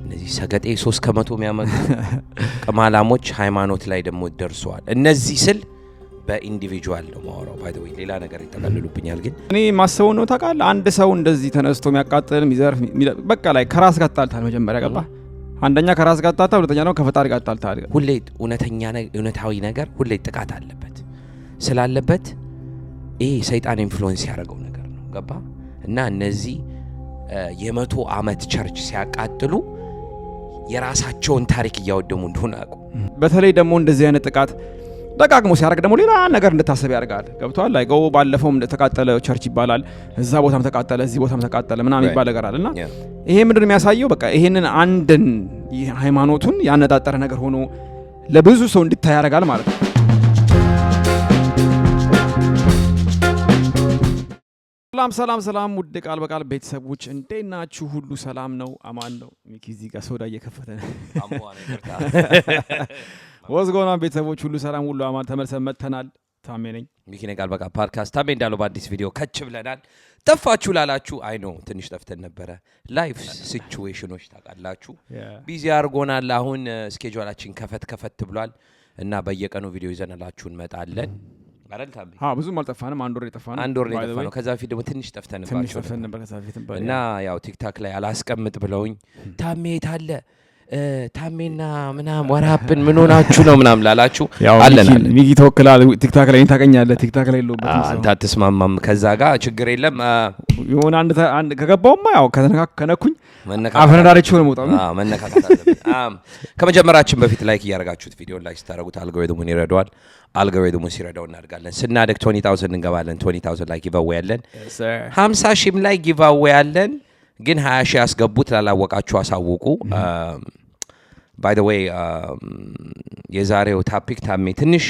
እነዚህ ሰገጤ 3% የሚያመጡ ቀማላሞች ሃይማኖት ላይ ደግሞ ደርሰዋል። እነዚህ ስል በኢንዲቪጁዋል ነው ማወራው። ባይ ዘ ዌይ ሌላ ነገር ይተቀልሉብኛል ግን እኔ ማሰው ነው ታውቃለህ። አንድ ሰው እንደዚህ ተነስቶ የሚያቃጥል የሚዘርፍ በቃ ላይ ከራስ ጋር ተጣልታል። መጀመሪያ ገባ አንደኛ ከራስ ጋር ተጣልታ፣ ሁለተኛ ነው ከፈጣሪ ጋር ተጣልታል። ሁሌ እውነታዊ ነገር ሁሌ ጥቃት አለበት ስላለበት ይሄ ሰይጣን ኢንፍሉዌንስ ያደረገው ነገር ነው። ገባ እና እነዚህ የ100 ዓመት ቸርች ሲያቃጥሉ የራሳቸውን ታሪክ እያወደሙ እንደሆነ አቁ በተለይ ደግሞ እንደዚህ አይነት ጥቃት ደጋግሞ ሲያደርግ ደግሞ ሌላ ነገር እንድታሰብ ያደርጋል። ገብቷል ላይ ጎ ባለፈው ተቃጠለ ቸርች ይባላል፣ እዛ ቦታም ተቃጠለ፣ እዚህ ቦታም ተቃጠለ ምናምን ይባል ነገር አለና ይሄ ምንድነው የሚያሳየው? በቃ ይሄንን አንድን ሃይማኖቱን ያነጣጠረ ነገር ሆኖ ለብዙ ሰው እንድታይ ያደርጋል ማለት ነው። ሰላም ውድ ቃል በቃል ቤተሰቦች እንዴት ናችሁ? ሁሉ ሰላም ነው? አማን ነው? ሚኪ እዚህ ጋር ሶዳ እየከፈተ ነው። ወዝጎና ቤተሰቦች ሁሉ ሰላም ሁሉ አማን፣ ተመልሰን መጥተናል። ታሜ ነኝ። ሚኪ ነኝ። ቃል በቃል ፖድካስት ታሜ እንዳለው በአዲስ ቪዲዮ ከች ብለናል። ጠፋችሁ ላላችሁ አይ ኖ ትንሽ ጠፍተን ነበረ። ላይፍ ሲቹዌሽኖች ታውቃላችሁ ቢዚ አድርጎናል። አሁን ስኬጁላችን ከፈት ብሏል እና በየቀኑ ቪዲዮ ይዘናላችሁ እንመጣለን። አረን ታሜ ብዙም አልጠፋንም። አንድ ወር የጠፋነው ከዛ በፊት ደግሞ ትንሽ ጠፍተን ነበር እና ያው ቲክታክ ላይ አላስቀምጥ ብለውኝ ታሜ ታለ ታሜና ምናምን ወራብን ምን ሆናችሁ ነው ምናምን ላላችሁ አለና ሚኪ ተወክላል። ቲክታክ ላይ ታገኛለህ። ቲክታክ ላይ ሎበት አንተ አትስማማም ከዛ ጋር ችግር የለም። የሆነ አንድ ከገባውማ ያው ከነኩኝ አፈነዳሪቹ ነው ሞጣው መነካካት አለበት። ከመጀመራችን በፊት ላይክ እያደረጋችሁት ቪዲዮን ላይክ ስታደርጉት አልጎሪትሙን ይረዳዋል። አልጎሪትሙን ሲረዳው እናድጋለን። ስናደግ 20000 እንገባለን። 20000 ላይ ጊቭአዌይ ያለን 50000 ላይ ጊቭአዌይ ያለን ግን 20,000 ያስገቡት ላላወቃችሁ አሳውቁ። ባይ ዘ ዌይ የዛሬው ታፒክ ታሜ ትንሽ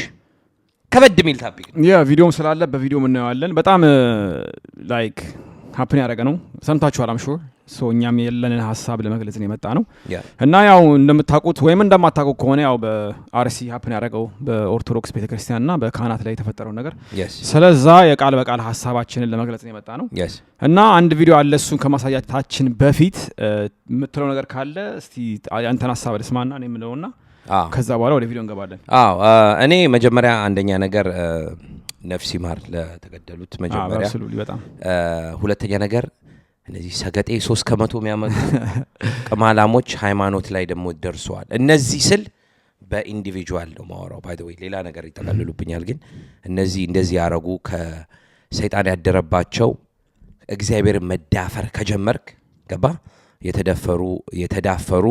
ከበድ ሚል ታፒክ ያ ቪዲዮም ስላለ በቪዲዮ ምን እናያለን። በጣም ላይክ ሀፕን ያደረገ ነው። ሰምታችኋል አም ሹር ሶ እኛም የለንን ሐሳብ ለመግለጽ ነው የመጣ ነው እና ያው እንደምታውቁት ወይም እንደማታውቁት ከሆነ ያው በአርሲ ሀፕን ያደረገው በኦርቶዶክስ ቤተክርስቲያንና በካህናት ላይ የተፈጠረው ነገር ስለዛ የቃል በቃል ሐሳባችንን ለመግለጽ ነው የመጣ ነው እና አንድ ቪዲዮ አለ። እሱን ከማሳያታችን በፊት የምትለው ነገር ካለ እስቲ አንተን ሐሳብ ልስማና እኔ የምለውና ከዛ በኋላ ወደ ቪዲዮ እንገባለን። እኔ መጀመሪያ አንደኛ ነገር ነፍስ ይማር ለተገደሉት መጀመሪያ በጣም ሁለተኛ ነገር እነዚህ ሰገጤ 3% የሚያመጡ ቀማላሞች ሃይማኖት ላይ ደግሞ ደርሰዋል። እነዚህ ስል በኢንዲቪጁዋል ነው ማወራው። ባይ ዘ ዌይ ሌላ ነገር ይተቀልሉብኛል ግን እነዚህ እንደዚህ ያረጉ ከሰይጣን ያደረባቸው እግዚአብሔር መዳፈር ከጀመርክ ገባ የተዳፈሩ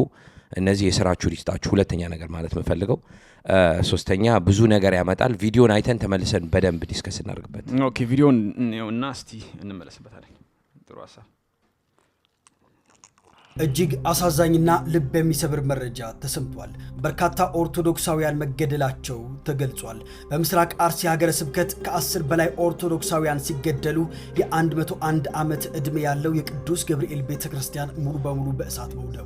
እነዚህ የሥራችሁ ሊስጣችሁ። ሁለተኛ ነገር ማለት የምፈልገው ሶስተኛ ብዙ ነገር ያመጣል። ቪዲዮን አይተን ተመልሰን በደንብ ዲስከስ እናደርግበት። ኦኬ ቪዲዮን እና እስቲ እንመለስበታለን። ጥሩ ሐሳብ። እጅግ አሳዛኝና ልብ የሚሰብር መረጃ ተሰምቷል። በርካታ ኦርቶዶክሳውያን መገደላቸው ተገልጿል። በምስራቅ አርሲ ሀገረ ስብከት ከ10 በላይ ኦርቶዶክሳውያን ሲገደሉ የ101 ዓመት ዕድሜ ያለው የቅዱስ ገብርኤል ቤተክርስቲያን ሙሉ በሙሉ በእሳት መውደሙ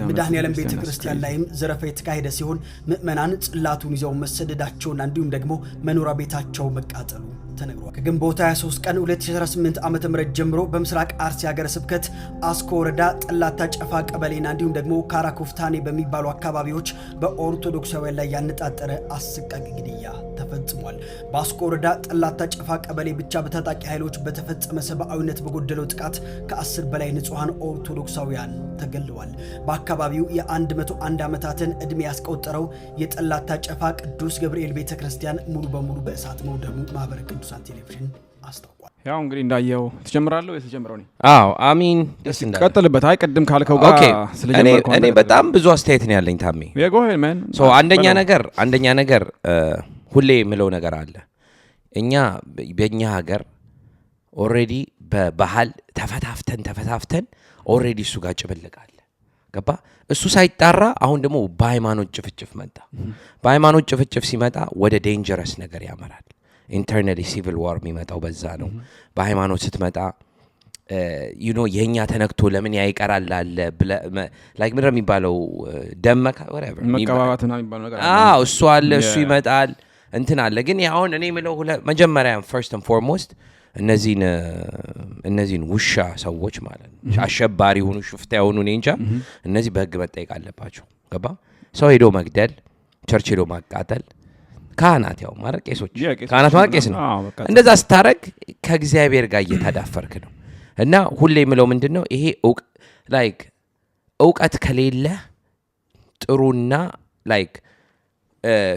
መድኃኔዓለም ቤተክርስቲያን ላይም ዘረፋ የተካሄደ ሲሆን ምእመናን ጽላቱን ይዘው መሰደዳቸውና እንዲሁም ደግሞ መኖሪያ ቤታቸው መቃጠሉ ተነግሯል። ከግንቦት 23 ቀን 2018 ዓ.ም ጀምሮ በምስራቅ አርሲ ሀገረ ስብከት አስኮ ወረዳ ጠላታ ጨፋ ቀበሌና እንዲሁም ደግሞ ካራኮፍታኔ በሚባሉ አካባቢዎች በኦርቶዶክሳውያን ላይ ያነጣጠረ አሰቃቂ ግድያ ተፈጽሟል። በአስኮ ወረዳ ጠላታ ጨፋ ቀበሌ ብቻ በታጣቂ ኃይሎች በተፈጸመ ሰብአዊነት በጎደለው ጥቃት ከ10 በላይ ንጹሃን ኦርቶዶክሳውያን ተገለዋል። በአካባቢው የ101 ዓመታትን ዕድሜ ያስቆጠረው የጠላታ ጨፋ ቅዱስ ገብርኤል ቤተክርስቲያን ሙሉ በሙሉ በእሳት መውደሙ ማህበረ ቅዱሳን ቴሌቪዥን አስታውቋል። ያው እንግዲህ እንዳየው ተጀምራለሁ የተጀመረው ነው። አሚን ደስ ቀጥልበት። አይ ቅድም ካልከው ጋር ስለጀመርኩ እኔ በጣም ብዙ አስተያየት ነው ያለኝ ታሜ። አንደኛ ነገር ሁሌ የምለው ነገር አለ። እኛ በእኛ ሀገር ኦልሬዲ በባህል ተፈታፍተን ኦልሬዲ እሱ ጋር ጭብልቅ አለ ገባ። እሱ ሳይጣራ አሁን ደግሞ በሃይማኖት ጭፍጭፍ መጣ። በሃይማኖት ጭፍጭፍ ሲመጣ ወደ ዴንጀረስ ነገር ያመራል። ኢንተርናሊ ሲቪል ዋር የሚመጣው በዛ ነው። በሃይማኖት ስትመጣ የኛ ተነክቶ ለምን ያይቀራል አለ ላይክ ምድር የሚባለው ደመካ whatever መቀባባትና የሚባለው ነገር እሱ አለ እሱ ይመጣል እንትን አለ። ግን አሁን እኔ የምለው መጀመሪያ first and foremost እነዚህን ውሻ ሰዎች ማለት ነው አሸባሪ ሆኑ ሽፍታ ሆኑ እንጃ እነዚህ በህግ መጠየቅ አለባቸው ገባ ሰው ሄዶ መግደል ቸርች ሄዶ ማቃጠል ካህናት ያው ማለት ቄሶች ካህናት ማለት ቄስ ነው እንደዛ ስታረግ ከእግዚአብሔር ጋር እየተዳፈርክ ነው እና ሁሌ ምለው ምንድነው ይሄ ላይክ ዕውቀት ከሌለ ጥሩና ላይክ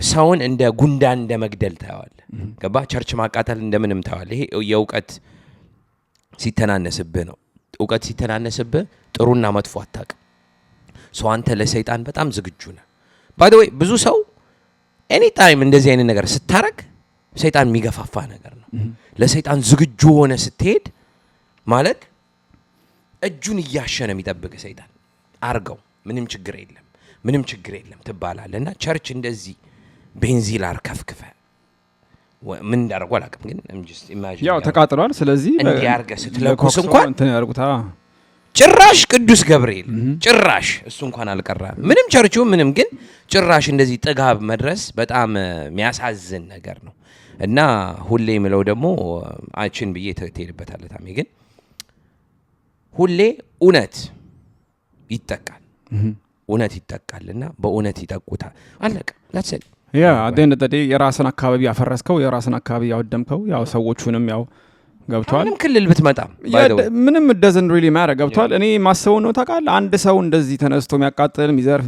ሰውን እንደ ጉንዳን እንደ መግደል ታያዋል ገባ ቸርች ማቃጠል እንደምንም ታያዋል ይሄ የዕውቀት ሲተናነስብህ ነው ዕውቀት ሲተናነስብህ ጥሩና መጥፎ አታውቅ ሰው አንተ ለሰይጣን በጣም ዝግጁ ነህ ባይ ዘ ዌይ ብዙ ሰው ኤኒ ታይም እንደዚህ አይነት ነገር ስታረግ ሰይጣን የሚገፋፋ ነገር ነው ለሰይጣን ዝግጁ ሆነ ስትሄድ ማለት እጁን እያሸነ የሚጠብቅ ሰይጣን አርገው ምንም ችግር የለም ትባላለና ቸርች እንደዚህ ቤንዚል አርከፍክፈ ምን እንዳርጓ አላውቅም ግን just imagine ያው ተቃጥሏል ስለዚህ እንዲያርገ ስትለኩስ እንኳን ጭራሽ ቅዱስ ገብርኤል ጭራሽ እሱ እንኳን አልቀራ ምንም ቸርቹ ምንም ግን ጭራሽ እንደዚህ ጥጋብ መድረስ በጣም የሚያሳዝን ነገር ነው እና ሁሌ ምለው ደግሞ አችን ብዬ ተሄድበታለህ ታሜ ግን ሁሌ እውነት ይጠቃልና በእውነት ይጠቁታል አለቀ that's it ያ አደንደደ የራስን አካባቢ ያፈረስከው የራስን አካባቢ ያወደምከው ያው ሰዎቹንም ያው ገብቷል ምንም ክልል ብትመጣም ምንም doesn't really matter ገብቷል እኔ ማሰው ነው ታውቃለህ አንድ ሰው እንደዚህ ተነስቶ የሚያቃጥል የሚዘርፍ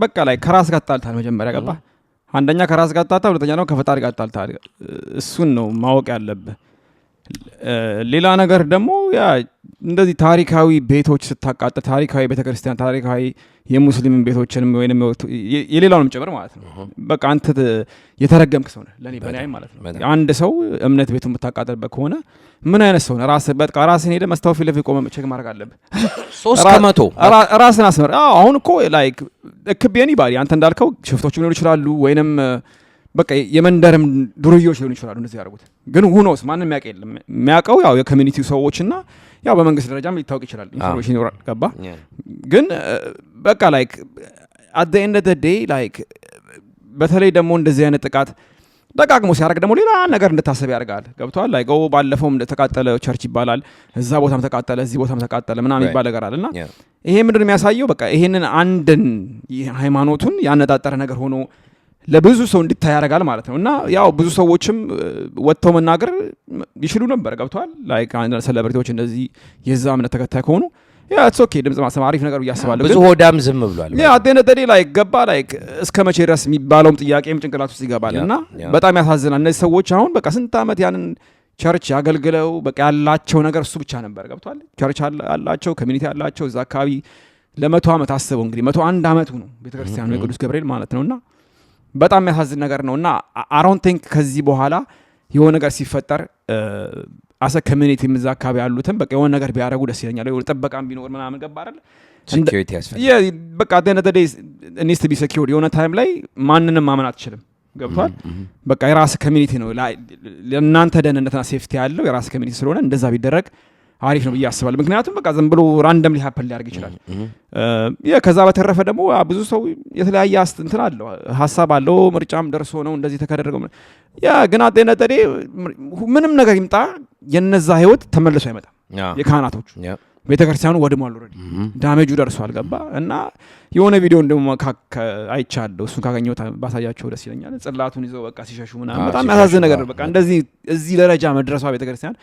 በቃ ላይ ከራስ ጋር ታልታል መጀመሪያ ገባ አንደኛ ከራስ ጋር ታልታል ሁለተኛ ነው ከፈጣሪ ጋር ታልታል እሱን ነው ማወቅ ያለብህ ሌላ ነገር ደግሞ ያ እንደዚህ ታሪካዊ ቤቶች ስታቃጥል ታሪካዊ ቤተክርስቲያን ታሪካዊ የሙስሊም ቤቶችንም ወይንም የሌላውንም ጭምር ማለት ነው በቃ አንተ የተረገምክ ሰው ነህ ለኔ በላይ ማለት ነው አንድ ሰው እምነት ቤቱን የምታቃጥልበት ከሆነ ምን አይነት ሰው ነህ ራስን ሄደህ መስታወት ፊት ለፊት ቆመህ ቼክ ማድረግ አለብህ 3% ራስን አስመር አሁን እኮ ላይክ እክቤኒ ባዲ አንተ እንዳልከው ሽፍቶች ሊሆኑ ይችላሉ ወይንም በቃ የመንደርም ዱርዮች ሊሆኑ ይችላሉ እንደዚህ ያደርጉት ግን ሁኖስ ማንንም ያውቅ የለም የሚያውቀው ያው የኮሚኒቲው ሰዎችና ያው በመንግስት ደረጃም ሊታወቅ ይችላል ኢንፎርሜሽን ይኖራል ገባ ግን በቃ ላይክ at the end of the day like በተለይ ደግሞ እንደዚህ አይነት ጥቃት ደጋግሞ ሲያደርግ ደግሞ ሌላ ነገር እንድታሰብ ያደርጋል ገብቷል ላይክ ባለፈውም ተቃጠለ ቸርች ይባላል እዛ ቦታም ተቃጠለ እዚህ ቦታም ተቃጠለ ምናምን ይባል ነገር አለና ይሄ ምንድነው የሚያሳየው በቃ ይሄንን አንድን ሃይማኖቱን ያነጣጠረ ነገር ሆኖ ለብዙ ሰው እንድታይ ያደርጋል ማለት ነው እና ያው ብዙ ሰዎችም ወጥተው መናገር ይችሉ ነበር ገብቷል ላይክ ሴሌብሪቲዎች እንደዚህ የዛ እምነት ተከታይ ከሆኑ ያ ኢትስ ኦኬ ድምጽ ማሰማ አሪፍ ነገር ያስባሉ ብዙ ሆዳም ዝም ብሏል ያ አደነደዲ ላይክ ገባ ላይክ እስከመቼ ድረስ የሚባለውም ጥያቄም ጭንቅላት ውስጥ ይገባልና በጣም ያሳዝናል እነዚህ ሰዎች አሁን በቃ ስንት አመት ያንን ቸርች ያገልግለው በቃ ያላቸው ነገር እሱ ብቻ ነበር ገብቷል ቸርች አላቸው ኮሚኒቲ አላቸው እዛ አካባቢ ለ100 አመት አስበው እንግዲህ 101 አመቱ ነው ቤተክርስቲያኑ የቅዱስ ገብርኤል ማለት ነውና በጣም ያሳዝን ነገር ነውና አሮን ቲንክ ከዚህ በኋላ የሆነ ነገር ሲፈጠር አሰ ኮሚኒቲ ምዛ አካባቢ ያሉትን በቃ የሆነ ነገር ቢያረጉ ደስ ይለኛል ወይ ጥበቃም ቢኖር ምናምን ገባ አይደል ሴኩሪቲ ያስፈልጋል በቃ ደነደደ needs to be secured የሆነ ታይም ላይ ማንንም ማመን አትችልም ገብቷል በቃ የራስ ኮሚኒቲ ነው ለእናንተ ደህንነትና ሴፍቲ ያለው የራስ ኮሚኒቲ ስለሆነ እንደዛ ቢደረግ አሪፍ ነው ያስባል ምክንያቱም በቃ ዝም ብሎ ራንደምሊ ሃፐን ሊያርግ ይችላል ከዛ በተረፈ ደግሞ ብዙ ሰው የተለያየ እንትን አለው ሐሳብ አለው ምርጫም ደርሶ ነው እንደዚህ ተከደረገው ግን አደነደደ ምንም ነገር ይምጣ የነዛ ህይወት ተመልሶ አይመጣም የካህናቶቹ ቤተክርስቲያኑ ወድሟል ኦሬዲ ዳሜጁ ደርሷል ገባ እና የሆነ ቪዲዮ እንደውም አይቻለሁ እሱን ካገኘው ባሳያቸው ደስ ይለኛል ጽላቱን ይዘው በቃ ሲሸሹ ምናምን በጣም ያሳዝን ነገር በቃ እንደዚህ እዚህ ደረጃ መድረሷ ቤተክርስቲያን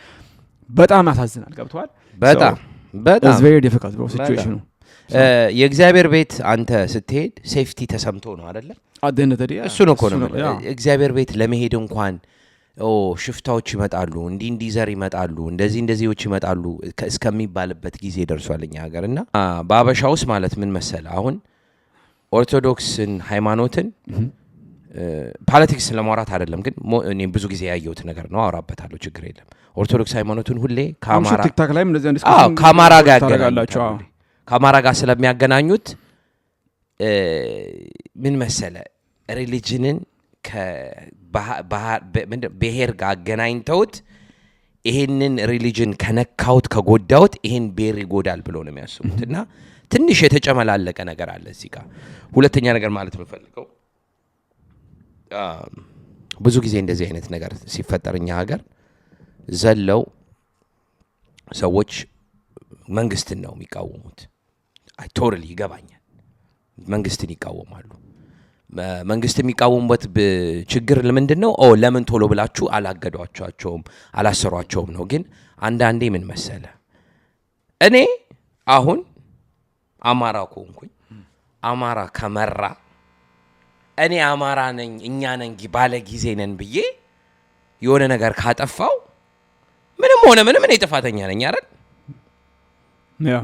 በጣም ያሳዝናል ገብቷል በጣም it's very difficult bro situation የእግዚአብሔር ቤት አንተ ስትሄድ ሴፍቲ ተሰምቶ ነው አይደለ አደነደደ እሱ ነው እኮ ነው እግዚአብሔር ቤት ለመሄድ እንኳን ሽፍታዎች ይመጣሉ እንዲ ዘር ይመጣሉ እንደዚህዎች ይመጣሉ እስከሚባልበት ጊዜ ደርሷልኛ ሀገርና በአበሻ ውስጥ ማለት ምን መሰለ አሁን ኦርቶዶክስን ሃይማኖትን ፖለቲክስ ለማውራት አይደለም ግን እኔ ብዙ ጊዜ ያየሁት ነገር ነው አወራበታለሁ ችግር የለም ኦርቶዶክስ ሃይማኖቱን ሁሌ ቲክታክ ላይም እንደዚህ ዲስከሽን ከአማራ ጋር ያገናኛሉ ከአማራ ጋር ስለሚያገናኙት ምን መሰለ ሪሊጅንን ብሔር ጋር አገናኝተውት ይሄንን ሪሊጅን ከነካውት ከጎዳውት ይሄን ብሔር ይጎዳል ብሎ ነው የሚያስቡት እና ትንሽ የተጨመላለቀ ነገር አለ እዚህ ጋር ሁለተኛ ነገር ማለት የምፈልገው ብዙ ጊዜ እንደዚህ አይነት ነገር ሲፈጠርኛ ሀገር ዘለው ሰዎች መንግስትን ነው የሚቃወሙት። አይ ቶታሊ ይገባኛል። መንግስትን ይቃወማሉ። መንግስት የሚቃወሙበት ችግር ለምንድነው? ለምን ቶሎ ብላችሁ አላገዷቸውም አላሰሯቸውም ነው። ግን አንዳንዴ ምን መሰለ እኔ አሁን አማራ ኮንኩኝ አማራ ከመራ እኔ አማራ ነኝ እኛ ነን ባለ ጊዜ ነን ብዬ የሆነ ነገር ካጠፋው ምንም ሆነ ምንም እኔ ጥፋተኛ ነኝ አይደል?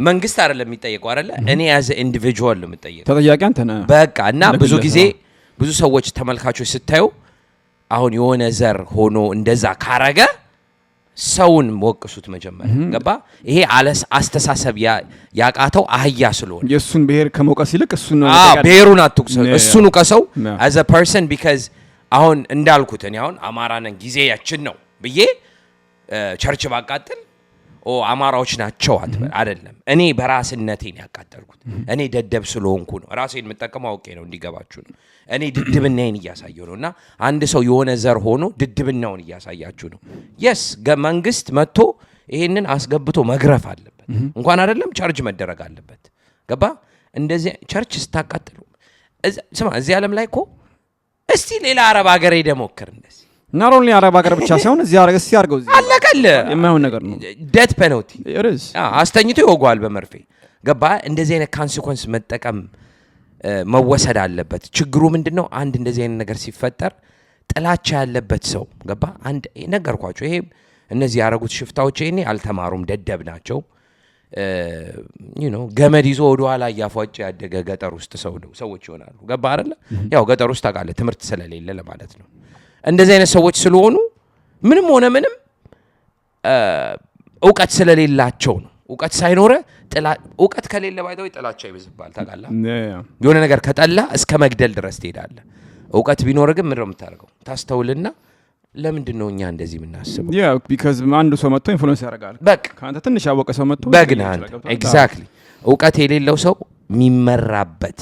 መንግስት አይደለም የሚጠየቀው አይደል? እኔ as an individual ነው የምጠየቀው። ተጠያቂ አንተ ነህ በቃ። እና ብዙ ጊዜ ብዙ ሰዎች ተመልካቾች ስታዩ አሁን የሆነ ዘር ሆኖ እንደዛ ካረገ ሰውን ወቅሱት መጀመሪያ ገባ? ይሄ አስተሳሰብ ያቃተው አህያ ስለሆነ የሱን ብሔር ከመውቀስ ይልቅ እሱን ነው ብሔሩን አትውቀሰው እሱን ውቀሰው as a person because አሁን እንዳልኩት እኔ አሁን አማራ ነን ጊዜ ያችን ነው ብዬ ቸርች ባቃጥል አማራዎች ናቸው አይደለም። እኔ በራስነቴን ያቃጠልኩት እኔ ደደብ ስለሆንኩ ነው። ራሴን የምጠቀመው አውቄ ነው እንዲገባችሁ ነው። እኔ ድድብናዬን እያሳየሁ ነውና አንድ ሰው የሆነ ዘር ሆኖ ድድብናውን እያሳያችሁ ነው። yes መንግስት መጥቶ ይሄንን አስገብቶ መግረፍ አለበት። እንኳን አይደለም ቸርች መደረግ አለበት። ገባ? እንደዚህ ቸርች ስታቃጥሉ ስማ እዚህ ዓለም ላይ እኮ እስቲ ሌላ አረብ ሀገር ሄደህ ሞክር እንደዚህ not only አረብ ሀገር ብቻ ሳይሆን እዚህ አርገው እዚህ አለቀለ የማይሆን ነገር ነው። ዴት ፔናልቲ አስተኝቶ ይወጋዋል በመርፌ ገባ? እንደዚህ አይነት ኮንሲኩዌንስ መጠቀም መወሰድ አለበት። ችግሩ ምንድነው? አንድ እንደዚህ አይነት ነገር ሲፈጠር ጥላቻ ያለበት ሰው ገባ? አንድ ነገርኳቸው። ይሄ እነዚህ ያረጉት ሽፍታዎች ይሄኔ አልተማሩም፣ ደደብ ናቸው። ገመድ ይዞ ወደ ኋላ እያፏጨ ያደገ ገጠር ውስጥ ሰዎች ይሆናሉ። ገባ አይደለ? ያው ገጠር ውስጥ ታውቃለህ ትምህርት ስለሌለ ለማለት ነው። እንደዚህ አይነት ሰዎች ስለሆኑ ምንም ሆነ ምንም እውቀት ስለሌላቸው ነው። እውቀት ሳይኖረ እውቀት ከሌለ ባይተው ጥላቻ ይበዝባል። ታውቃለህ? የሆነ ነገር ከጠላ እስከ መግደል ድረስ ትሄዳለህ። እውቀት ቢኖር ግን ምንድነው የምታደርገው? ታስተውልና ለምንድን ነው እኛ እንደዚህ የምናስበው? because አንዱ ሰው መጥቶ ኢንፍሉዌንስ ያደርጋል። በቃ ካንተ ትንሽ ያወቀ ሰው መጥቶ በግናን ኤግዛክትሊ እውቀት የሌለው ሰው የሚመራበት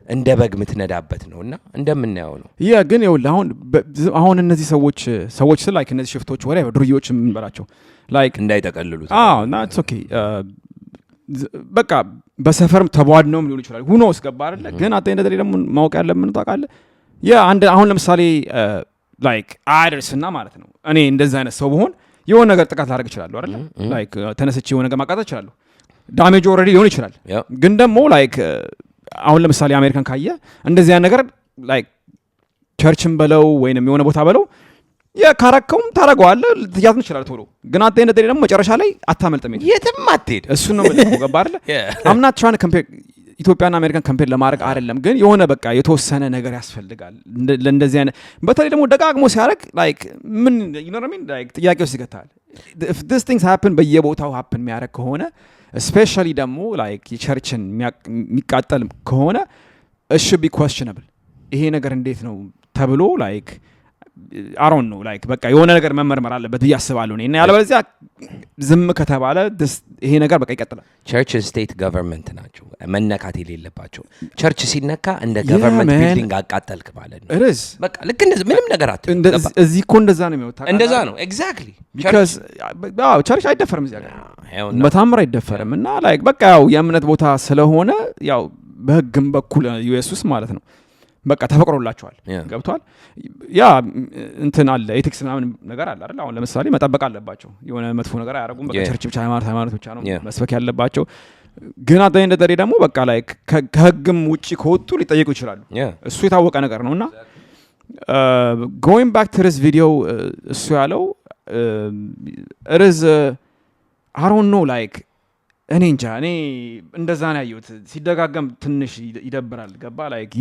እንደ በግ ምትነዳበት ነውና እንደምናየው ነው። ግን ይኸውልህ አሁን እነዚህ ሰዎች ላይክ እነዚህ ሽፍቶች ወሬ ድርዮች የምንበላቸው ላይክ እንዳይጠቀልሉት እና it's okay በቃ በሰፈርም ተቧድነውም ሊሆን ይችላል። ሁኖ እስገባ አይደለ? ግን አጣ እንደዚህ ደግሞ ማወቅ ያለብን ታውቃለህ አሁን ለምሳሌ ላይክ አድርስና ማለት ነው እኔ እንደዛ አይነት ሰው በሆን የሆነ ነገር ጥቃት ላደርግ እችላለሁ አይደል? ላይክ ተነስቼ የሆነ ነገር ማቃጠል እችላለሁ። ዳሜጅ ኦልሬዲ ሊሆን ይችላል። ግን ደግሞ ላይክ አሁን ለምሳሌ አሜሪካን ካየ እንደዚህ አይነት ነገር ላይክ ቸርችን በለው ወይንም የሆነ ቦታ በለው ካረከውም ታረጋዋለህ፣ ልትያዝም ይችላል ቶሎ። ግን አንተ እንደዚህ ደግሞ መጨረሻ ላይ አታመልጥም፣ የትም አትሄድ። እሱ ነው ማለት ነው። ገባ አይደል? I'm not trying to compare ኢትዮጵያና አሜሪካን ኮምፔር ለማድረግ አይደለም። ግን የሆነ በቃ የተወሰነ ነገር ያስፈልጋል ለእንደዚህ አይነት በተለይ ደግሞ ደጋግሞ ሲያደርግ ላይክ ምን ላይክ ጥያቄ ውስጥ ይገታል። if this things happen በየቦታው happen የሚያደርግ ከሆነ especially ደግሞ ላይክ የቸርችን የሚቃጠል ከሆነ it should be questionable። ይሄ ነገር እንዴት ነው ተብሎ ላይክ I don't know ላይክ በቃ የሆነ ነገር መመርመር አለበት ብዬ አስባለሁ እና ያለበለዚያ ዝም ከተባለ ይሄ ነገር በቃ ይቀጥላል። ቸርች ስቴት ገቨርንመንት ናቸው መነካት የሌለባቸው። ቸርች ሲነካ እንደ ገቨርንመንት ቢልዲንግ አቃጠልክ ማለት ነው። በቃ ልክ እንደዚህ ምንም ነገር አትገባ። እዚህ እኮ እንደዛ ነው የሚወጣው። እንደዛ ነው ኤግዛክትሊ። because ቸርች አይደፈርም እዚህ ጋር በታምር አይደፈርም። እና ላይክ በቃ ያው የእምነት ቦታ ስለሆነ ያው በህግም በኩል ዩኤስ ውስጥ ማለት ነው በቃ ተፈቅሮላቸዋል። ገብቷል። እንትን አለ ኤቲክስ ምናምን ነገር አለ አይደል? አሁን ለምሳሌ መጠበቅ አለባቸው። የሆነ መጥፎ ነገር አያደርጉም። በቃ ቸርች ብቻ ሃይማኖት ብቻ ነው መስበክ ያለባቸው። ግን አጠኝ እንደደሬ ደግሞ በቃ ላይ ከህግም ውጪ ከወጡ ሊጠየቁ ይችላሉ። እሱ የታወቀ ነገር ነውና going back to this video እሱ ያለው it is I don't know like እኔ እንጃ እኔ እንደዛ ነው ያየሁት። ሲደጋገም ትንሽ ይደብራል። ገባ ላይክ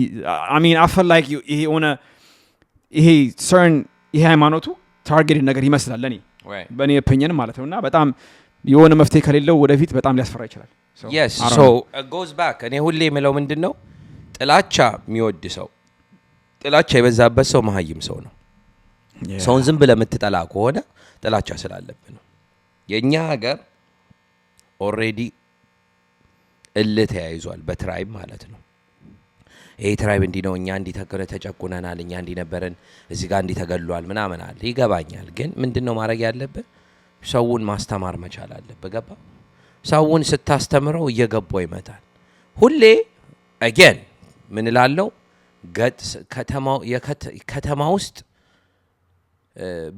I mean I feel like ይሄ ሆነ ይሄ CERN ይሄ ሃይማኖቱ ታርጌት ነገር ይመስላል ለኔ በእኔ ኦፒኒየን ማለት ነውና በጣም የሆነ መፍትሄ ከሌለው ወደፊት በጣም ሊያስፈራ ይችላል። yes so it goes back እኔ ሁሌ የምለው ምንድነው ጥላቻ የሚወድ ሰው ጥላቻ የበዛበት ሰው መሀይም ሰው ነው። ሰውን ዝም ብለህ የምትጠላ ከሆነ ጥላቻ ስላለብህ ነው። የኛ ሀገር ኦሬዲ እልህ ተያይዟል በትራይብ ማለት ነው። ይሄ ትራይብ እንዲህ ነው፣ እኛ እንዲህ ተጨቁነናል፣ እኛ እንዲህ ነበረን፣ እዚህ ጋር እንዲህ ተገሏል ምናምን አለ። ይገባኛል። ግን ምንድነው ማድረግ ያለብህ? ሰውን ማስተማር መቻል አለበት ገባ ሰውን ስታስተምረው እየገባው ይመጣል ሁሌ again ምን እላለሁ ከተማ ውስጥ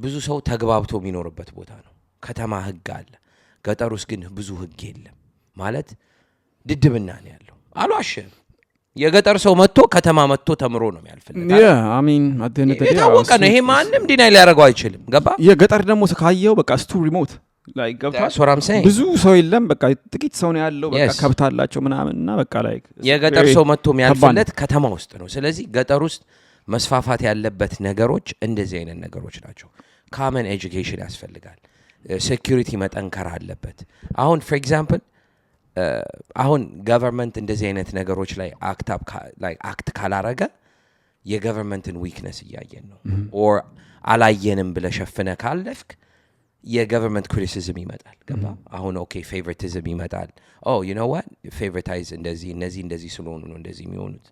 ብዙ ሰው ተግባብቶ የሚኖርበት ቦታ ነው ከተማ ህግ አለ ገጠር ውስጥ ግን ብዙ ህግ የለም ማለት ድድብና ነው ያለው አሏሽ የገጠር ሰው መጥቶ ከተማ መጥቶ ተምሮ ነው የሚያልፍልህ I mean at the end of the day ታወቀ ነው ይሄ ማንንም ዲናይ ሊያደርገው አይችልም ገባ የገጠር ደግሞ ካየው በቃ ስቱ ሪሞት like ገብቷል ብዙ ሰው የለም በቃ ጥቂት ሰው ነው ያለው በቃ ከብታላቸው ምናምንና በቃ like የገጠር ሰው መጥቶ የሚያልፍለት ከተማ ውስጥ ነው ስለዚህ ገጠር ውስጥ መስፋፋት ያለበት ነገሮች እንደዚህ አይነት ነገሮች ናቸው common education ያስፈልጋል security መጠንከር አለበት አሁን for example አሁን government እንደዚህ አይነት ነገሮች ላይ አክት ካላረገ የgovernmentን weakness እያየን ነው or አላየንም ብለ ሸፍነ ካለፍክ የgovernment criticism ይመጣል ገባ አሁን okay favoritism ይመጣል oh you know what favoritize እንደዚህ ስለሆኑ ነው እንደዚህ የሚሆኑት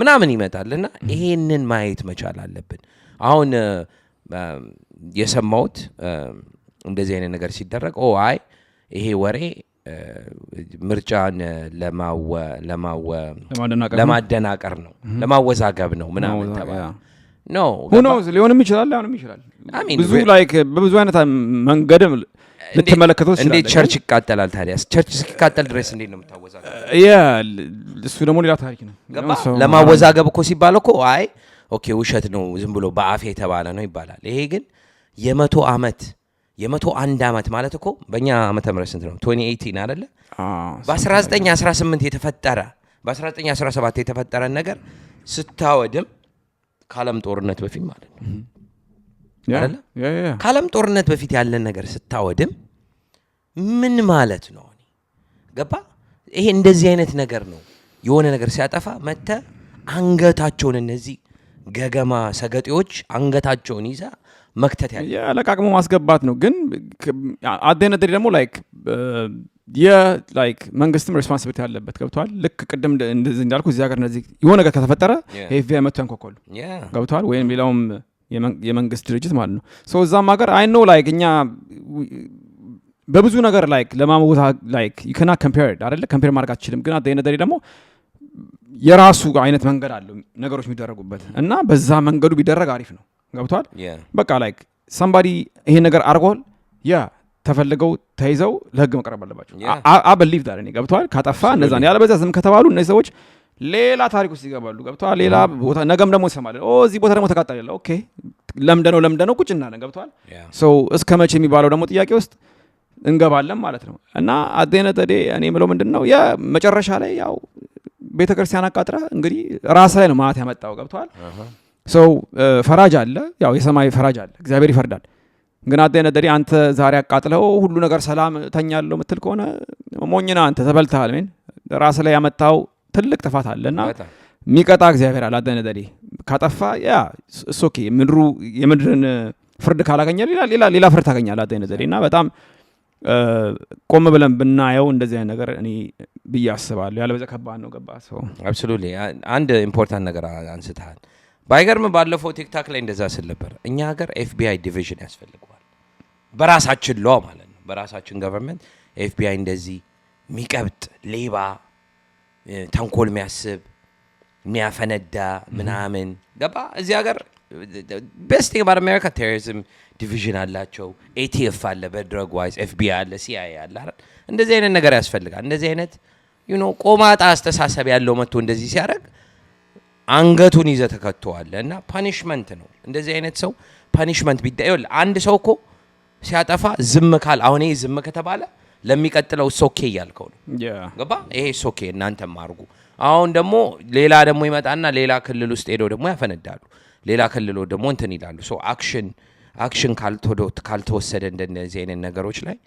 ምናምን ይመጣልና ይሄንን ማየት መቻል አለብን አሁን የሰማውት እንደዚህ አይነት ነገር ሲደረግ አይ ይሄ ወሬ ምርጫን ለማደናቀር ነው ለማወዛገብ ነው ምናምን ተባለ no who knows ሊሆንም ይችላል ብዙ like በብዙ አይነት መንገድም ልትመለከተው ይችላል እንዴ ቸርች ይቃጠላል ታዲያ ቸርች እስኪቃጠል ድረስ እንዴ ነው የምታወዛገብ እሱ ደግሞ ሌላ ታሪክ ነው ለማወዛገብ እኮ ሲባል እኮ አይ ኦኬ ውሸት ነው ዝም ብሎ በአፍ የተባለ ነው ይባላል ይሄ ግን የ101 ዓመት ማለት እኮ በእኛ ዓመተ ምህረት ስንት ነው 2018 አይደለ በ1918 የተፈጠረ በ1917 የተፈጠረ ነገር ስታወድም ካለም ጦርነት በፊት ማለት ነው አይደለ ካለም ጦርነት በፊት ያለን ነገር ስታወድም ምን ማለት ነው ገባ ይሄ እንደዚህ አይነት ነገር ነው የሆነ ነገር ሲያጠፋ መተ አንገታቸውን እነዚህ ገገማ ሰገጤዎች አንገታቸውን ይዛ መክተት ለቃቅሞ ማስገባት ነው ግን አደነደሪ ደግሞ like መንግስትም ሪስፖንሲቢሊቲ ያለበት ገብቷል ልክ ቅድም እንደዚህ እንዳልኩ እዚህ ሀገር እነዚህ የሆነ ነገር ከተፈጠረ FBI መጥቶ ያንኳኳሉ ገብቷል ወይም ሌላውም የመንግስት ድርጅት ማለት ነው ሶ እዛም ሀገር I know like እኛ በብዙ ነገር like ለማሞታ like you cannot compare አይደለ compare ማድረግ አትችልም ግን አደነደሪ ደግሞ የራሱ አይነት መንገድ አለው ነገሮች የሚደረጉበት እና በዛ መንገዱ ቢደረግ አሪፍ ነው ገብቷል በቃ like somebody ይሄ ነገር አርጓል ተፈልገው ተይዘው ለህግ መቅረብ አለባቸው I believe that እኔ ገብቷል ካጠፋ እነዛን ያለበዛ ዝም ከተባሉ እነዚህ ሰዎች ሌላ ታሪክ ውስጥ ይገባሉ ገብቷል ሌላ ቦታ ነገም ደግሞ ይሰማል እዚህ ቦታ ደግሞ ተቃጠለ ኦኬ ለምደነው ቁጭ እናለን ገብቷል ሶ እስከ መቼ የሚባለው ደግሞ ጥያቄ ውስጥ እንገባለን ማለት ነው እና አደነደዴ እኔ ምለው ምንድነው መጨረሻ ላይ ያው ቤተክርስቲያን አቃጥራ እንግዲህ ራስ ላይ ነው ማት ያመጣው ገብቷል ሶ ፈራጅ አለ ያው የሰማይ ፈራጅ አለ እግዚአብሔር ይፈርዳል ግን አደነደሪ አንተ ዛሬ አቃጥለው ሁሉ ነገር ሰላም ተኛለው ምትል ከሆነ ሞኝና አንተ ተበልተሃል ምን ራስ ላይ ያመጣው ትልቅ ጥፋት አለና ሚቀጣ እግዚአብሔር አለ አደነደሪ ካጠፋ እሱ ኦኬ የምድርን ፍርድ ካላገኘ ሌላ ፍርድ ታገኛለህ አደነደሪና በጣም ቆም ብለን ብናየው እንደዚህ አይነት ነገር እኔ ብያስባለሁ ያለበዛ ከባድ ነው ገባ ሰው absolutely አንድ ኢምፖርታንት ነገር አንስተሃል ባይገርም ባለፈው ቲክታክ ላይ እንደዛ ስል ነበር እኛ ሀገር FBI ዲቪዥን ያስፈልገዋል በራሳችን ሎ ማለት ነው በራሳችን ገቨርንመንት FBI እንደዚህ ሚቀብጥ ሌባ ተንኮል የሚያስብ የሚያፈነዳ ምናምን ገባ እዚህ ሀገር best thing about America terrorism division አላቸው ATF አለ በድረግ ዋይዝ FBI አለ CIA አለ እንደዚህ አይነት ነገር ያስፈልጋል እንደዚህ አይነት ቆማጣ አስተሳሰብ ያለው መጥቶ እንደዚህ ሲያደርግ አንገቱን ይዘ ተከተዋለ እና ፓኒሽመንት ነው እንደዚህ አይነት ሰው ፓኒሽመንት ቢዳይል አንድ ሰው እኮ ሲያጠፋ ዝም ካል አሁን ይሄ ዝም ከተባለ ለሚቀጥለው ሶኬ ያልከው ነው ገባ ይሄ ሶኬ እናንተም አርጉ አሁን ደግሞ ሌላ ደግሞ ይመጣና ሌላ ክልል ውስጥ ሄዶ ደግሞ ያፈነዳሉ ሌላ ክልል ደግሞ እንትን ይላሉ ሶ አክሽን ካልተወሰደ እንደዚህ አይነት ነገሮች ላይ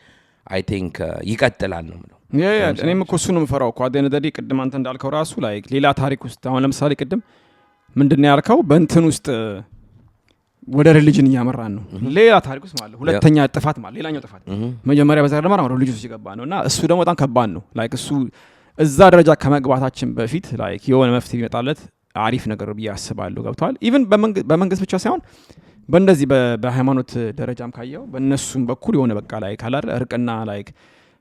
I think ይቀጥላል ነው ማለት እኔም እኮ እሱ ነው የምፈራው እኮ አደነደዲ ቅድም አንተ እንዳልከው ራሱ ላይክ ሌላ ታሪክ ውስጥ አሁን ለምሳሌ ቅድም ምንድነው ያልከው በእንትን ውስጥ ወደ ሪሊጅን እያመራን ነው ሌላ ታሪክ ውስጥ ማለት ሁለተኛ ጥፋት ማለት ሌላኛው ጥፋት መጀመሪያ በዛ ደግሞ ወደ ሪሊጅን ውስጥ ይገባ ነውና እሱ ደግሞ በጣም ከባድ ነው ላይክ እሱ እዛ ደረጃ ከመግባታችን በፊት ላይክ የሆነ መፍትሄ ይመጣለት አሪፍ ነገር ብዬ አስባለሁ ገብቷል ኢቭን በመንግስት ብቻ ሳይሆን በእንደዚህ በሃይማኖት ደረጃም ካየው በእነሱም በኩል የሆነ በቃ ላይ ካላር እርቅና ላይክ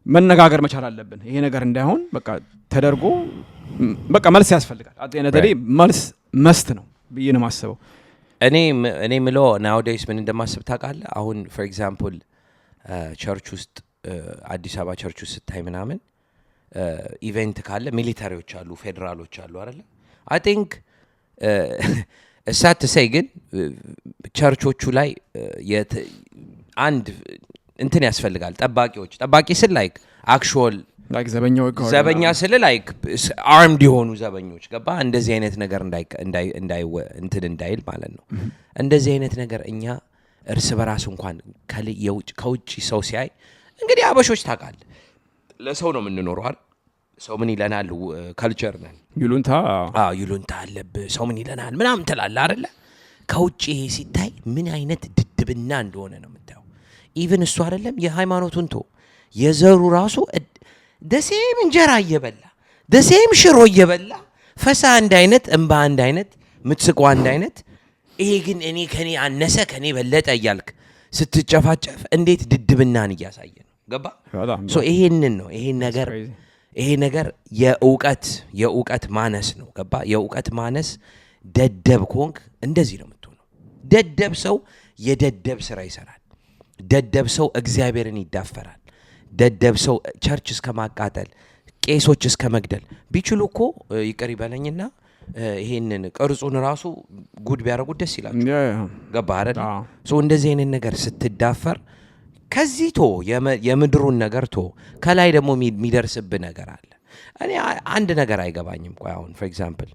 መነጋገር መቻል አለብን። ይሄ ነገር እንዳይሆን በቃ ተደርጎ በቃ መልስ ያስፈልጋል። አጥያነተሪ መልስ መስት ነው ብዬ ነው ማስበው። እኔ ምለው ናውዴይስ ምን እንደማስብ ታውቃለህ? አሁን ፎር ኤግዛምፕል ቸርች ውስጥ አዲስ አበባ ቸርች ውስጥ ስታይ ምናምን ኢቨንት ካለ ሚሊታሪዎች አሉ፣ ፌደራሎች አሉ አይደለ? አይ ቲንክ እሳት ሰይ ግን ቸርቾቹ ላይ አንድ እንትን ያስፈልጋል። ጠባቂ ስል ላይክ አክቹዋል ላይክ ዘበኛ ስል ላይክ አርምድ የሆኑ ዘበኞች ገባ። እንደዚህ አይነት ነገር እንዳይል ማለት ነው። እንደዚህ አይነት ነገር እኛ እርስ በራስ እንኳን ከውጭ ሰው ሲያይ እንግዲህ አበሾች ታውቃለህ ለሰው ነው የምንኖረው አይደል? ሰው ምን ይለናል? ካልቸር ነን። ይሉንታ አለብህ። ሰው ምን ይለናል ምናምን ትላለህ አይደለ? ከውጭ ይሄ ሲታይ ምን አይነት ድድብና እንደሆነ ነው የምታየው። ኢቭን እሱ አይደለም የሃይማኖቱን የዘሩ ራሱ ደሴም እንጀራ እየበላ ደሴም ሽሮ እየበላ ፈሳ አንድ አይነት እንባ አንድ አይነት ምትስቋ አንድ አይነት። ይሄ ግን እኔ ከኔ አነሰ ከኔ በለጠ እያልክ ስትጨፋጨፍ እንዴት ድድብናን እያሳየ ነው። ገባ? ሶ ይሄንን ነው ይሄ ነገር የእውቀት ማነስ ነው። ገባ? የእውቀት ማነስ ደደብ ኮንክ እንደዚህ ነው የምትሆነው። ደደብ ሰው የደደብ ስራ ይሰራል። ደደብ ሰው እግዚአብሔርን ይዳፈራል። ደደብ ሰው ቸርች እስከ ማቃጠል ቄሶች እስከ መግደል ቢችሉ እኮ ይቅር ይበለኝና ይሄንን ቅርጹን ራሱ ጉድ ቢያደርጉት ደስ ይላችሁ። ገባ አይደል? ሶ እንደዚህ አይነት ነገር ስትዳፈር ከዚህ የምድሩን ነገር ከላይ ደግሞ የሚደርስብህ ነገር አለ። እኔ አንድ ነገር አይገባኝም። ቆይ አሁን ፎር ኤግዛምፕል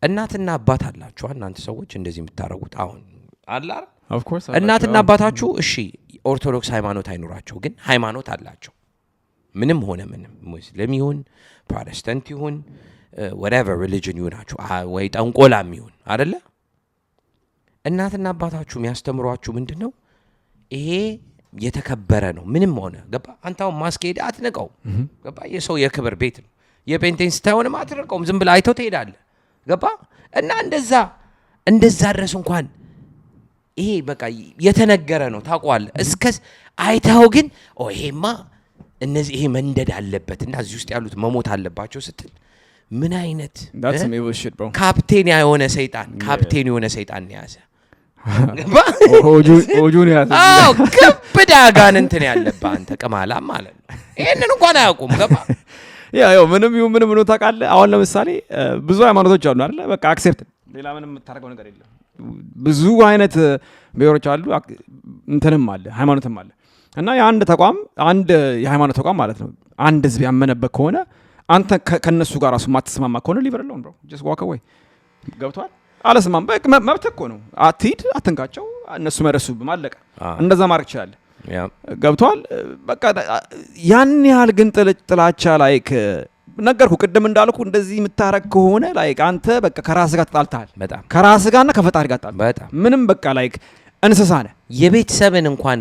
እናትና አባት አላችሁ እናንተ ሰዎች እንደዚህ የምታረጉት አሁን አለ አይደል? ኦፍ ኮርስ እናትና አባታችሁ እሺ ኦርቶዶክስ ሃይማኖት አይኖራቸው ግን ሃይማኖት አላቸው። ምንም ሆነ ምንም ሙስሊም ይሁን ፕሮቴስታንት ይሁን whatever religion ይሁናችሁ ወይ ጠንቆላም ይሁን አይደለ? እናትና አባታችሁ የሚያስተምሯችሁ ምንድነው? ይሄ የተከበረ ነው። ምንም ሆነ ገባ? አንተው ማስኬድ አትነቀው። ገባ? የሰው የክብር ቤት ነው። የፔንቴን ስታይሆንም አትነቀውም። ዝም ብለህ አይተው ትሄዳለህ። ገባ? እና እንደዛ ድረስ እንኳን ይሄ በቃ የተነገረ ነው ታውቀዋለህ። እስከ አይተው ግን ይሄማ ይሄ መንደድ አለበት እና እዚህ ውስጥ ያሉት መሞት አለባቸው ስትል ምን አይነት ካፕቴን የሆነ ሰይጣን ያዘ። ኦጁን ያዘ። ከብዳ አጋንንትን ያለብህ አንተ ቅማላም ማለት ነው። ይሄንን እንኳን አያውቁም። ገባ? ያው ምንም ነው ታውቃለህ። አሁን ለምሳሌ ብዙ ሃይማኖቶች አሉ አይደለ? በቃ አክሴፕት ሌላ ምንም የምታደርገው ነገር የለም። ብዙ አይነት ብሔሮች አሉ፣ እንትንም አለ ሃይማኖትም አለ። እና አንድ የሃይማኖት ተቋም ማለት ነው አንድ ህዝብ ያመነበት ከሆነ አንተ ከነሱ ጋር ራሱ ማትስማማ ከሆነ ሊቨር አለውን ብሮ just walk away። ገብቷል? አለስማም በቃ መብት እኮ ነው። አትሂድ፣ አትንካቸው፣ እነሱ መረሱብህ አለቀ። እንደዛ ማድረግ ይችላል። ገብቷል? በቃ ያን ያህል ግን ጥላቻ ላይክ ነገርኩ ቅድም እንዳልኩ እንደዚህ የምታረግ ከሆነ ላይክ አንተ በቃ ከራስ ጋር ተጣልተሃል። በጣም ከራስ ጋርና ከፈጣሪ ጋር ተጣልተሃል። ምንም በቃ ላይክ እንስሳ ነህ። የቤተሰብን እንኳን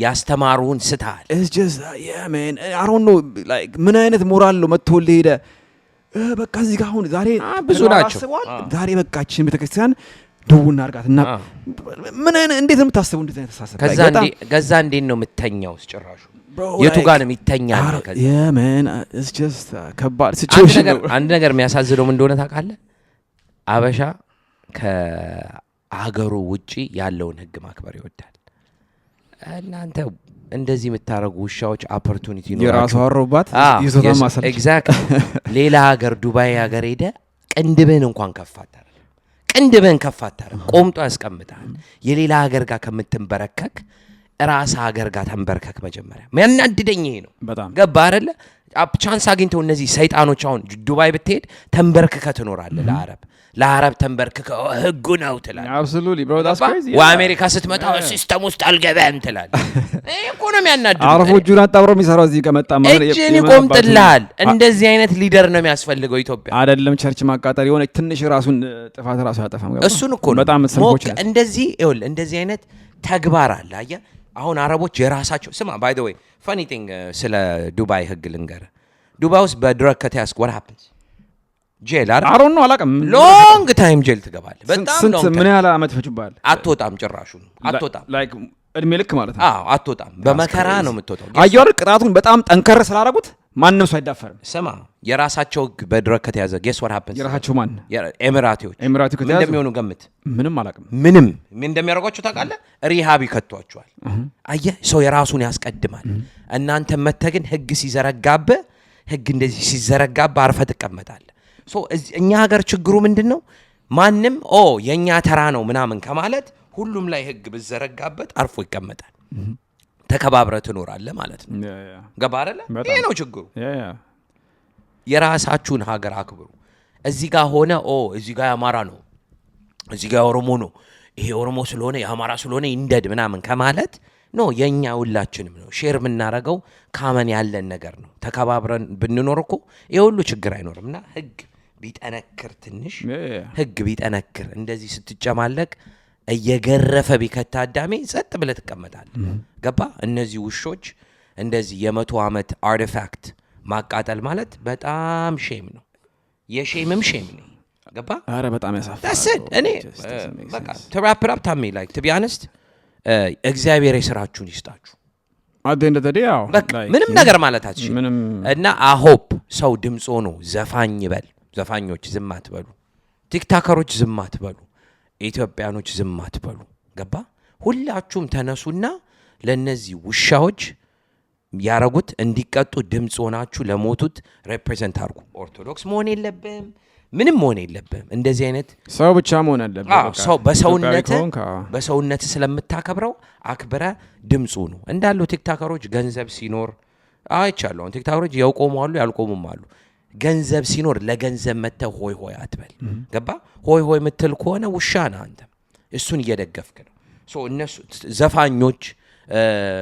ያስተማሩን ስተሃል። it's just yeah man I don't know like ምን አይነት ሞራል ነው መጥቶልህ ሄደ በቃ እዚህ ጋር አሁን ዛሬ ብዙ ናቸው። ዛሬ በቃችን ቤተክርስቲያን ደውና አርጋትና ምን አይነት እንዴት ነው የምታስበው? እንዴት ነው ተሳሰብ ገዛ እንዴት ነው የምተኛው? ጭራሹ የቱ ጋር ነው የሚተኛው? yeah man it's just ከባድ ሲቹዌሽን ነው። አንድ ነገር የሚያሳዝነው ምን እንደሆነ ታውቃለህ? አበሻ ከሀገሩ ውጪ ያለውን ህግ ማክበር ይወዳል። እናንተ እንደዚህ የምታረጉ ውሻዎች ኦፖርቹኒቲ ነው የራሱ አሮባት ይዞታ ማሰል ኤግዛክትሊ። ሌላ ሀገር ዱባይ ሀገር ሄደ ቅንድብህን እንኳን ከፋታል። ቅንድብህን ከፋታል ቆምጦ ያስቀምጣል። የሌላ ሀገር ጋር ከምትንበረከክ ራስ ሀገር ጋር ተንበርከክ መጀመሪያ። የሚያናድደኝ ይሄ ነው። ገባ አይደለ? ቻንስ አግኝተው እነዚህ ሰይጣኖች አሁን ዱባይ ብትሄድ ተንበርክከ ትኖራለህ። ለአረብ ተንበርክከ ህጉ ነው ትላለህ። absolutely bro that's crazy። ወአሜሪካ ስትመጣ ሲስተም ውስጥ አልገባም ትላለህ። ይሄ እኮ ነው የሚያናድደው። አረፎቹን አጣብሮ የሚሰራው እዚህ ከመጣ ማለት እጅን ይቆምጥልሃል። እንደዚህ አይነት ሊደር ነው የሚያስፈልገው ኢትዮጵያ። አይደለም ቸርች ማቃጠል የሆነ ትንሽ ራሱን ጥፋት ራሱ ያጠፋም። እሱን እኮ ነው በጣም ሰንፎች እንደዚህ ይኸውልህ እንደዚህ አይነት ተግባር አለ። አየህ አሁን አረቦች የራሳቸው ስማ by the way funny thing ስለ ዱባይ ህግ ልንገርህ። ዱባይ ውስጥ በድረግ ከተያዝክ what happens? ጄል አይደል? አሮን ነው አላውቅም። ሎንግ ታይም ጄል ትገባለህ። በጣም ሎንግ ታይም። ምን ያህል አመት ይፈጅብሃል? አትወጣም፣ ጭራሹን አትወጣም። ላይክ እድሜ ልክ ማለት ነው። አዎ አትወጣም፣ በመከራ ነው የምትወጣው። አየር ቅጣቱን በጣም ጠንከር ስላደረጉት ማንም ሰው አይዳፈርም። ስማ የራሳቸው በድረክ ከተያዘ ጌስ what happens? የራሳቸው ማን? ኤሚራቲዎች ከተያዙ ምን እንደሚሆኑ ገምት። ምንም አላውቅም። ምንም ምን እንደሚያደርጓቸው ታውቃለህ? ሪሃብ ይከቷቸዋል። አየህ ሰው የራሱን ያስቀድማል። እናንተ መተህ ግን ህግ ሲዘረጋብህ ህግ እንደዚህ ሲዘረጋብህ አርፈህ ትቀመጣለህ። እኛ ሀገር ችግሩ ምንድን ነው? ማንም የእኛ ተራ ነው ምናምን ከማለት ሁሉም ላይ ህግ ብዘረጋበት አርፎ ይቀመጣል። ተከባብረህ ትኖራለህ ማለት ነው። ገባ አይደለ? ይሄ ነው ችግሩ። የራሳችሁን ሀገር አክብሩ። እዚህ ጋር ሆነ እዚህ ጋር የአማራ ነው፣ እዚህ ጋር ኦሮሞ ነው፣ ይሄ ኦሮሞ ስለሆነ የአማራ ስለሆነ ይንደድ ምናምን ከማለት ኖ የኛ ሁላችንም ነው። ሼር የምናደርገው ካመን ያለን ነገር ነው። ተከባብረን ብንኖር እኮ ይሄ ሁሉ ችግር አይኖርም። እና ህግ ቢጠነክር ትንሽ ህግ ቢጠነክር እንደዚህ ስትጨማለቅ እየገረፈ ቢከታ አዳሜ ጸጥ ብለህ ትቀመጣለህ። ገባ? እነዚህ ውሾች እንደዚህ የ100 ዓመት አርቲፋክት ማቃጠል ማለት በጣም ሼም ነው። የሼምም ሼም ነው። ገባ? አረ በጣም ያሳፍራል። ታሰድ እኔ በቃ ተራፕራፕ ታሜ ላይክ ቱ ቢ ኦነስት እግዚአብሔር የሥራችሁን ይስጣችሁ። አደንደደዲያው ምንም ነገር ማለት አትችልም። እና አሆፕ ሰው ድምጽ ሆኖ ዘፋኝ ይበል። ዘፋኞች ዝም አትበሉ፣ ቲክቶከሮች ዝም አትበሉ፣ ኢትዮጵያኖች ዝም አትበሉ። ገባ? ሁላችሁም ተነሱና ለነዚህ ውሻዎች ያረጉት እንዲቀጡ ድምጽ ሆናችሁ ለሞቱት ሪፕሬዘንት አድርጉ። ኦርቶዶክስ መሆን የለብም፣ ምንም መሆን የለብም። እንደዚህ አይነት ሰው ብቻ መሆን አለበት። ሰው በሰውነት ስለምታከብረው አክብረ ድምጹ ነው እንዳለው። ቲክቶከሮች ገንዘብ ሲኖር አይቻለሁ። ቲክቶከሮች ያውቆሙ አሉ፣ ያልቆሙም አሉ። ገንዘብ ሲኖር ለገንዘብ መተህ ሆይ ሆይ አትበል። ገባ? ሆይ ሆይ ምትል ከሆነ ውሻ ነህ አንተ። እሱን እየደገፍክ ነው። እነሱ ዘፋኞች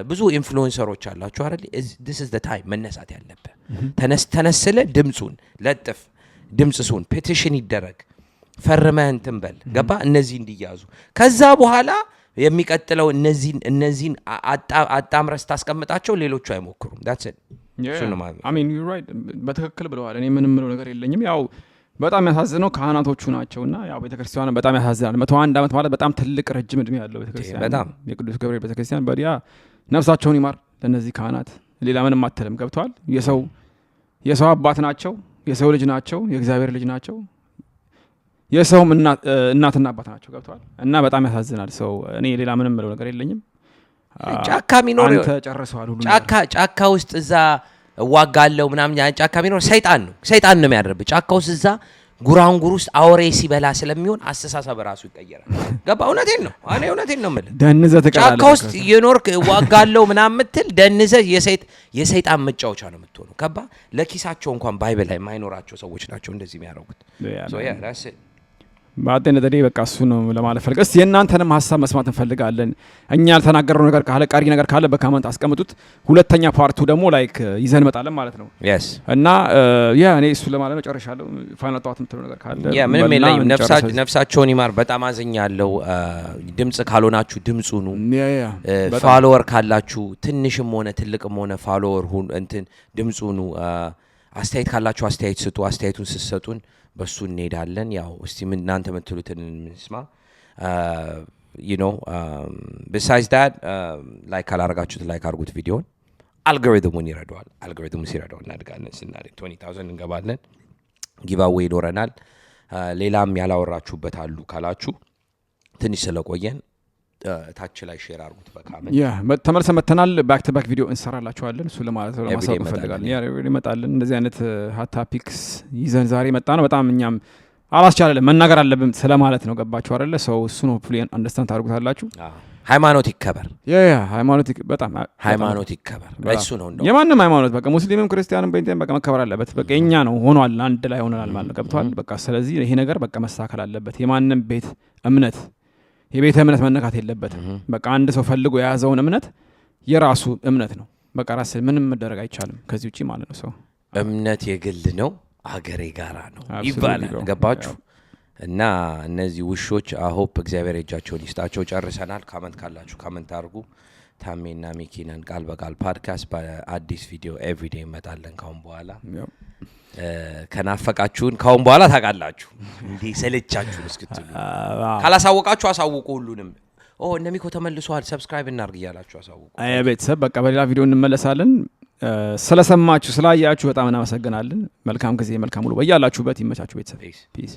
ብዙ ኢንፍሉዌንሰሮች አላችሁ አይደል? this is the time መነሳት ያለበት። ተነስለ ድምጹን ለጥፍ፣ ድምጽሱን ፔቲሽን ይደረግ፣ ፈርመህ እንትን በል። ገባ? እነዚህ እንዲያዙ ከዛ በኋላ የሚቀጥለው እነዚህን አጣምረህ ስታስቀምጣቸው ሌሎቹ አይሞክሩም። that's it። I mean you're right። በትክክል ብለዋል። እኔ ምንም ምለው ነገር የለኝም። ያው በጣም ያሳዝነው ካህናቶቹ ናቸውና ያው ቤተክርስቲያኑ በጣም ያሳዝናል። 101 ዓመት ማለት በጣም ትልቅ ረጅም እድሜ ያለው ቤተክርስቲያን በጣም የቅዱስ ገብርኤል ቤተክርስቲያን በዲያ ነፍሳቸውን ይማር ለነዚህ ካህናት። ሌላ ምንም አትልም። ገብቷል? የሰው አባት ናቸው፣ የሰው ልጅ ናቸው፣ የእግዚአብሔር ልጅ ናቸው፣ የሰውም እናትና አባት ናቸው። ገብቷል? እና በጣም ያሳዝናል። ሰው እኔ ሌላ ምንም ምለው ነገር የለኝም። ጫካ ሚኖር አንተ ጨርሰዋል ሁሉ ጫካ ውስጥ እዛ ዋጋለው ምናምን ጫካ ሚኖር ሰይጣን ነው የሚያደርብ። ጫካ ውስጥ እዛ ጉራንጉር ውስጥ አውሬ ሲበላ ስለሚሆን አስተሳሰብ ራሱ ይቀየራል። ገባ? እውነቴን ነው የምልህ። ደንዘህ ትቀራለህ። ጫካ ውስጥ የኖርክ ዋጋለው ምናምን የምትል ደንዘህ የሰይጣን መጫወቻ ነው የምትሆነው። ገባ? ለኪሳቸው እንኳን ባይብል ላይ የማይኖራቸው ሰዎች ናቸው እንደዚህ የሚያደርጉት። በአጤነ ዘዴ በቃ እሱ ነው ለማለት ፈልገ። እስቲ የእናንተንም ሀሳብ መስማት እንፈልጋለን። እኛ ያልተናገረው ነገር ካለ ቀሪ ነገር ካለ በካመንት አስቀምጡት። ሁለተኛ ፓርቱ ደግሞ ላይክ ይዘን እንመጣለን ማለት ነው። እና እኔ እሱ ለማለት ነው ጨርሻለሁ። ፋይናል ጣውት የምትለው ነገር ካለ ምንም የለኝም። ነፍሳቸውን ይማር። በጣም አዝኛለሁ። ድምጽ ካልሆናችሁ ድምጹ ነው። ፋሎወር ካላችሁ ትንሽም ሆነ ትልቅም ሆነ ፋሎወር እንትን ድምጹ ነው። አስተያየት ካላችሁ አስተያየት ስጡ። አስተያየቱን ስትሰጡን በሱ እንሄዳለን። ያው እስቲ እናንተ የምትሉትን እንስማ። besides that ላይክ ካላረጋችሁት ላይክ አድርጉት ቪዲዮን። አልጎሪትሙን ይረዳዋል። አልጎሪትሙ ሲረዳው እናድጋለን። ስናድግ 20,000 እንገባለን። ጊቫዌ ይኖረናል። ሌላም ያላወራችሁበት አሉ ካላችሁ ትንሽ ስለቆየን ታች ላይ ሼር አድርጉት በካመንት። ተመልሰን መተናል። ባክ ቱ ባክ ቪዲዮ እንሰራላችኋለን። እሱ ለማሳወቅ እንፈልጋለን። ይመጣልን እንደዚህ አይነት ሀት ቶፒክስ ይዘን ዛሬ መጣ ነው። በጣም እኛም አላስቻለንም መናገር አለብን ስለማለት ነው። ገባችሁ አይደለ? ሰው እሱ ነው ፕሌን አንደርስታንድ ታደርጉታላችሁ። ሃይማኖት ይከበር። ሃይማኖት ይከበር። እሱ ነው እንደው የማንም ሃይማኖት በቃ ሙስሊምም ክርስቲያንም በእንተን በቃ መከበር አለበት። በቃ የኛ ነው ሆኗል። አንድ ላይ ሆነናል ማለት ነው። ገብቷል? በቃ ስለዚህ ይሄ ነገር በቃ መሳከል አለበት። የማንም ቤት እምነት የቤተ እምነት መነካት የለበትም። በቃ አንድ ሰው ፈልጎ የያዘውን እምነት የራሱ እምነት ነው። በቃ ራስ ምንም መደረግ አይቻልም ከዚህ ውጪ ማለት ነው። ሰው እምነት የግል ነው፣ አገር የጋራ ነው ይባላል። ገባችሁ? እና እነዚህ ውሾች አሆፕ እግዚአብሔር እጃቸውን ይስጣቸው። ጨርሰናል። ካመንት ካላችሁ ካመንት አድርጉ። ታሜና ሚኪነን ቃል በቃል ፖድካስት በአዲስ ቪዲዮ ኤቭሪዴይ እንመጣለን ካሁን በኋላ ከናፈቃችሁን ካሁን በኋላ ታውቃላችሁ እንዴ ሰለቻችሁ እስክትሉ ካላሳወቃችሁ አሳውቁ ሁሉንም እነሚኮ ተመልሷል ሰብስክራይብ እናርግ ይያላችሁ አሳውቁ ቤተሰብ በቃ በሌላ ቪዲዮ እንመለሳለን ስለሰማችሁ ስላያችሁ በጣም እናመሰግናለን መልካም ጊዜ መልካም ሁሉ በያላችሁበት ይመቻችሁ ቤተሰብ ፒስ